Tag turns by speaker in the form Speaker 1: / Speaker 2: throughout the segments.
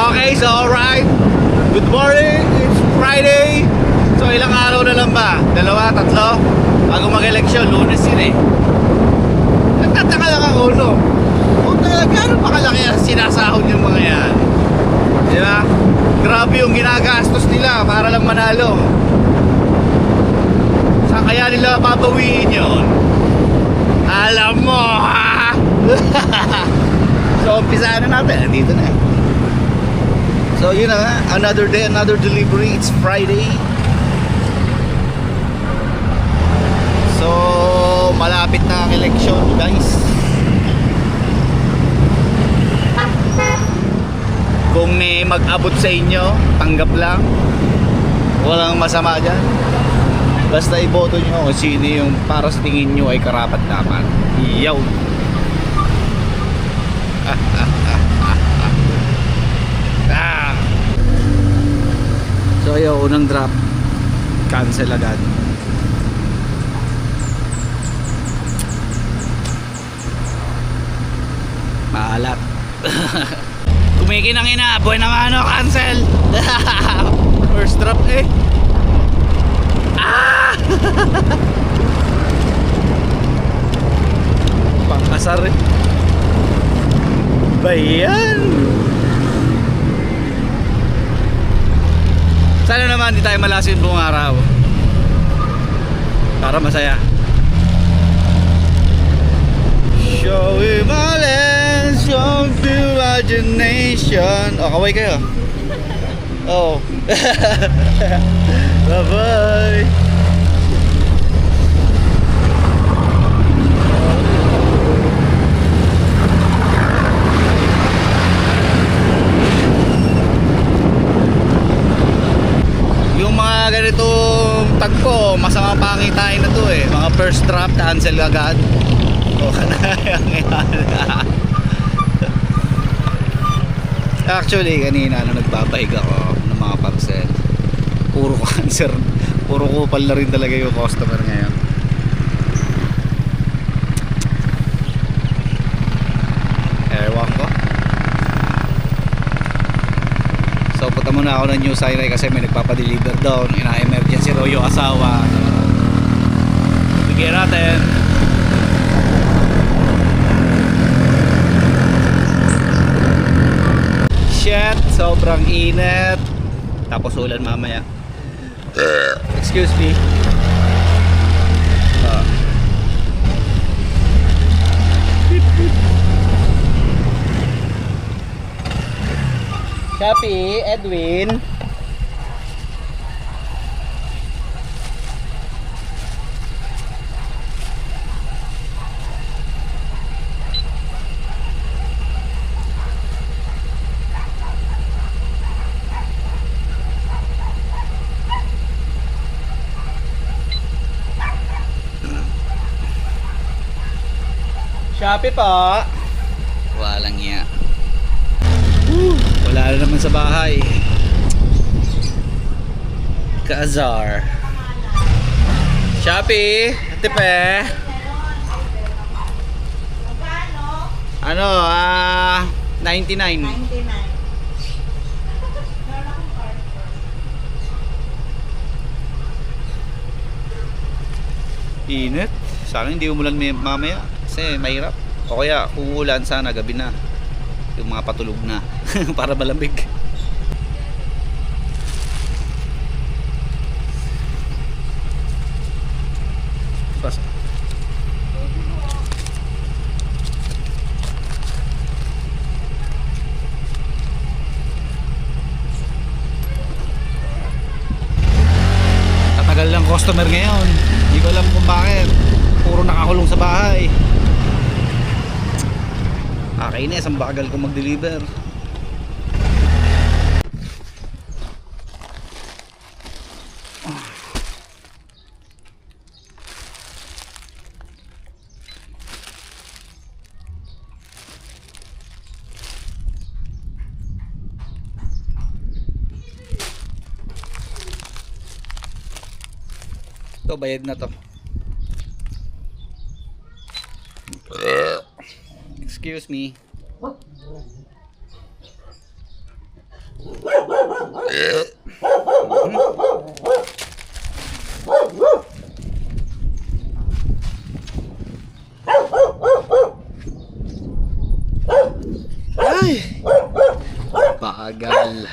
Speaker 1: Okay, so alright. Good morning, it's Friday. So ilang araw na lang ba? 2, 3? Bago mag-eleksyon, Lunes yun eh. Nagtataka lang ako, no? Kung talaga, gano'n pa kalaki ang sinasahod yung mga yan? Di ba? Grabe yung ginagastos nila para lang manalo. Saan kaya nila babawiin yun? Alam mo, ha? So, umpisaan na natin. Dito na. So, yun na nga. Another day, another delivery. It's Friday. So, malapit na ang election, guys. Kung may mag-abot sa inyo, tanggap lang. Walang masama dyan. Basta iboto nyo kung sino yung para sa tingin nyo ay karapat-dapat. Yaw! So ayaw, unang drop, cancel agad. Maalat. Kumikinang ina, buhay na ano, cancel. First drop eh. Ah! Pangkasar eh. Bayan. Sana naman di tayo malasin buong araw para masaya. Show violence, show imagination. Oh, kaway kayo. Oh. Bye bye. Ganitong tagpo, masama pangitain na to eh. Mga first drop, cancel agad. O kanayang yan. Actually, kanina nung nagbabahig ako ng mga parcel, puro cancer, puro kupal na rin talaga yung customer ngayon. Ewan ko. So punta muna ako ng New Sinai kasi may nagpapadeliver doon. Ina-emergency raw yung asawa. Bigyan natin. Shit, sobrang init. Tapos ulan mamaya. Excuse me. Shopee, Edwin. Shopee po. Walang iya. Wala na naman sa bahay. Kaazar. Shopee, tipe. Ano, 99. Init. Sa akin hindi umulan mamaya kasi mahirap. O kaya kung ulan sana gabi na. Yung mga patulog na para malamig. Pas. Tatagal lang customer ngayon. Hindi ko alam kung bakit. Puro nakakulong sa bahay. Kainis, ang bagal ko mag-deliver. Ito, bayad na to. Excuse me.
Speaker 2: Ay! Bagal.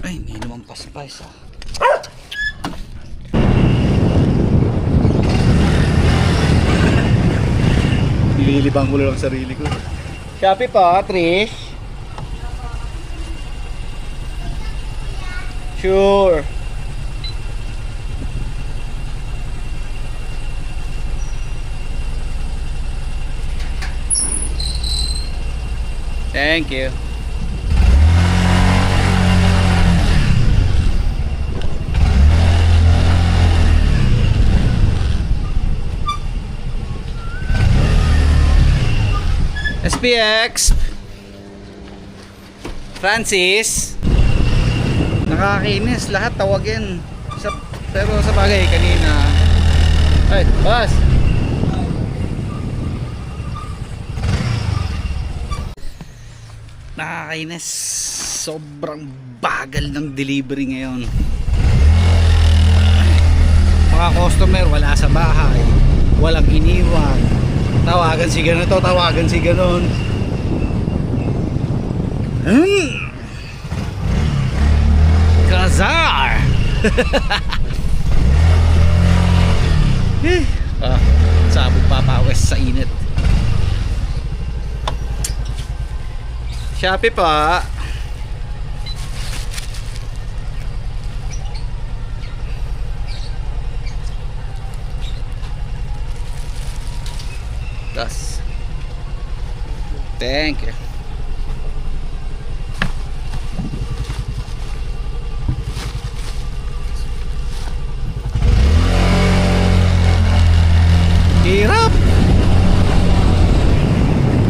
Speaker 2: Ay, hindi naman paspas ah.
Speaker 1: Nililibang ko lang sarili ko.
Speaker 2: Shopee po, Trish. Sure. Thank you. SPX Francis, nakakainis lahat tawagin pero sa bagay kanina ay boss, nakakainis, sobrang bagal ng delivery ngayon. Mga customer wala sa bahay, walang iniwan, tawagan si ganito, tawagan si ganon. Kazar. Sabog papawes sa init. Shopee pa. Das. Thank you. Hirap.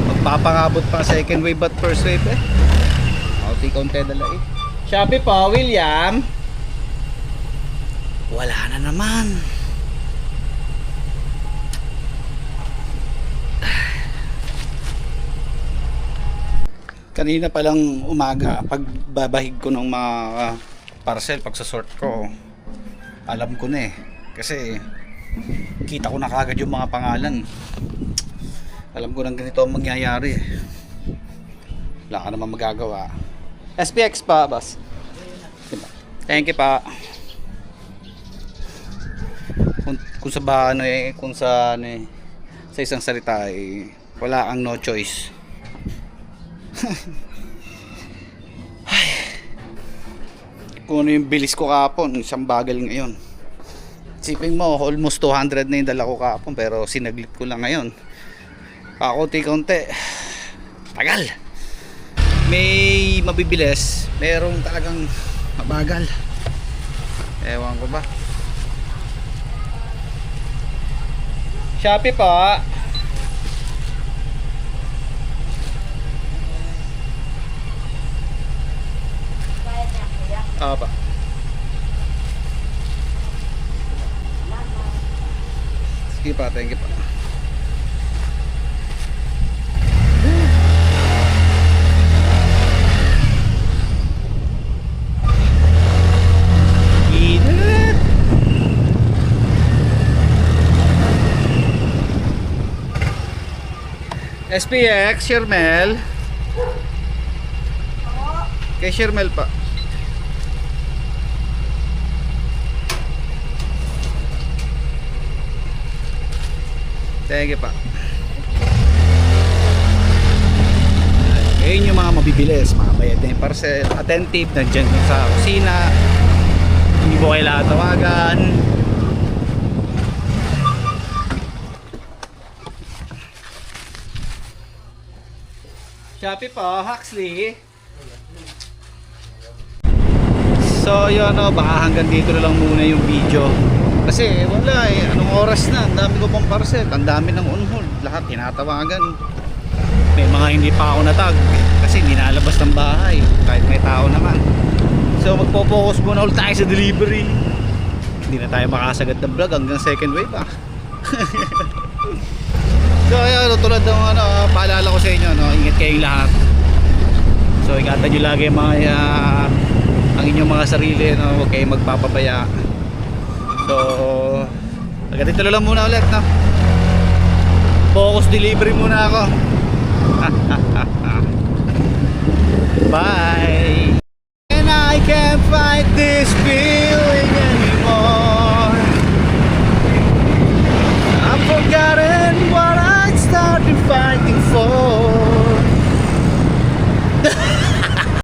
Speaker 2: Magpapangabot pa second wave at first wave eh. Kaunti-kaunti dala eh. Shopee pa, William. Wala na naman. Kanina pa lang umaga, pagbabahig ko ng mga parcel, pagsasort ko, alam ko na eh. Kasi kita ko na kagad yung mga pangalan. Alam ko nang ganito ang mangyayari. Wala ka naman magagawa. SPX pa, boss. Thank you pa. Kung sa ano eh, kung sa ano eh, sa isang salita eh, wala kang no choice. Ay. Kung ano yung bilis ko kapon, isang bagal ngayon. Sipin mo, almost 200 na yung dala ko kapon, pero sinaglit ko lang ngayon. Kakunti-kunti. Tagal. May mabibilis, merong talagang mabagal. Ewan ko ba. Shopee pa. Pa. Sige pa, thank you pa. Init. SPX, Shermel. Kay Shermel pa. Thank you pa. Ayun yung mga mabibilis, mga bayad na yung parcel, attentive, nandyan sa kusina, hindi mo kailangan tawagan. Shopee pa, Huxley. So yun o, baka hanggang dito na lang muna yung video. Kasi wala eh, anong oras na, ang dami ko pang parcel, ang dami ng on hold, lahat tinatawagan. May mga hindi pa ako natag kasi hindi nalabas ng bahay kahit may tao naman. So magpo-focus muna ulit tayo sa delivery. Hindi na tayo makasagad ng vlog hanggang second wave ah. So ayun, tulad ng paalala ko sa inyo, ingat kayong lahat. So ingatan nyo lagi mga ang inyong mga sarili, huwag kayong magpapabaya. So ganito na lang muna ulit, focus delivery muna ako.
Speaker 1: Bye!